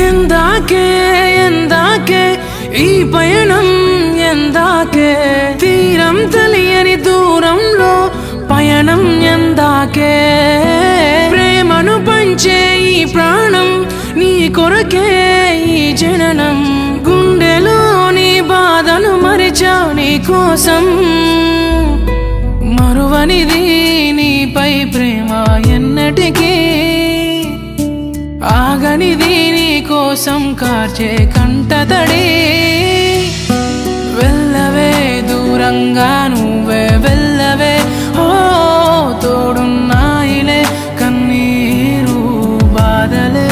ఎందాకే ఎందాకే ఈ పయనం ఎందాకే తీరం తెలియని దూరంలో పయనం ఎందాకే ప్రేమను పంచే ఈ ప్రాణం నీ కొరకే ఈ జననం గుండెలోని బాధను మరిచా నీ కోసం మరువనిది నీపై ప్రేమ ఎన్నటికీ ఆగనిది నీ కోసం కార్చే కంటతడి వెళ్ళవే దూరంగా నువ్వే వెళ్ళవే ఓ తోడున్నాయిలే కన్నీరు బాధలే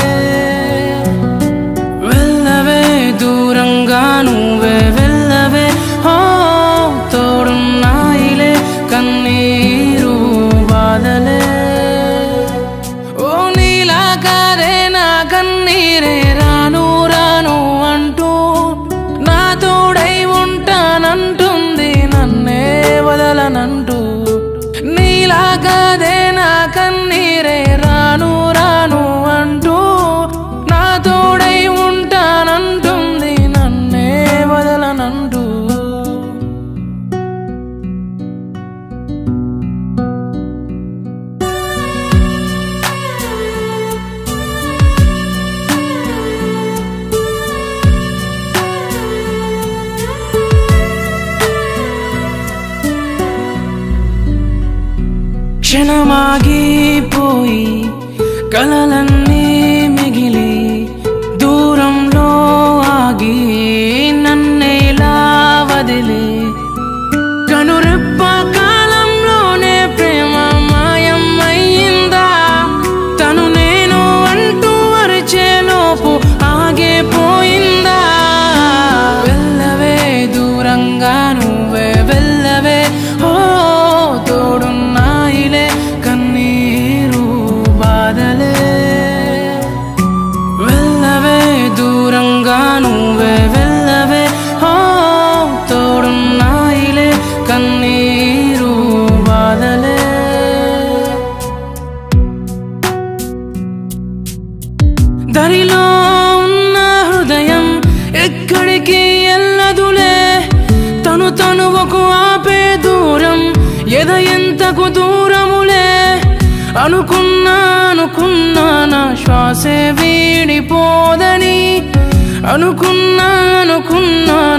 వెళ్ళవే దూరంగా నువ్వే వెళ్ళవే ఓ తోడున్నాయిలే కన్నీరు బాధలే ఓ నీలా కాదే నా కన్నీరే రాను రాను అంటూ నా తోడై ఉంటానంటుంది నన్నే వదలనంటూ నీలా కాదే నా కన్నీరే రాను రాను అంటూ నా తోడై ఉంటానంటుంది నన్నే వదలనంటూ క్షణమాగిపోయి కలలన్నీ మిగిలి దూరంలో ఆగి నన్నేలా వదిలి కనురెప్ప కాలంలోనే ప్రేమ మాయం అయ్యిందా తను నేను అంటూ అరిచేలోపు ఆగిపోయిందా వెళ్ళవే దూరంగా నువ్వే వెళ్ళవే ఓ తోడున్నాయిలే కన్నీరు బాధలే వెళ్ళవే దూరంగా నువ్వే వెళ్ళవే ఓ తోడున్నాయిలే కన్నీరు బాధలే దరిలో ఉన్న హృదయం ఎక్కడికి ఎల్లదులే తనువకు ఆపే దూరం ఎద ఎంతకు దూరములే అనుకున్నా నా శ్వాసే వీడిపోదని అనుకున్నా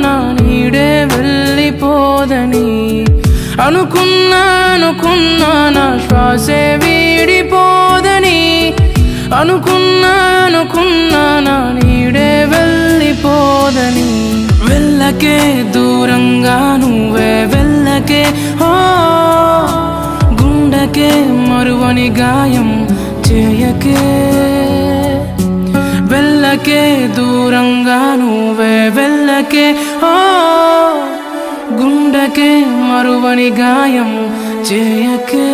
నా నీడే వెళ్ళిపోదని అనుకున్నా నా శ్వాసే వీడిపోదని అనుకున్నా నా నీడే వెళ్ళిపోదని వెళ్ళకే దూరంగా నువ్వే వెళ్ళకే ఓ గుండెకే మరువని గాయం చేయకే వెళ్ళకే దూరంగా నువ్వే వెళ్ళకే ఓ గుండెకే మరువని గాయం చేయకే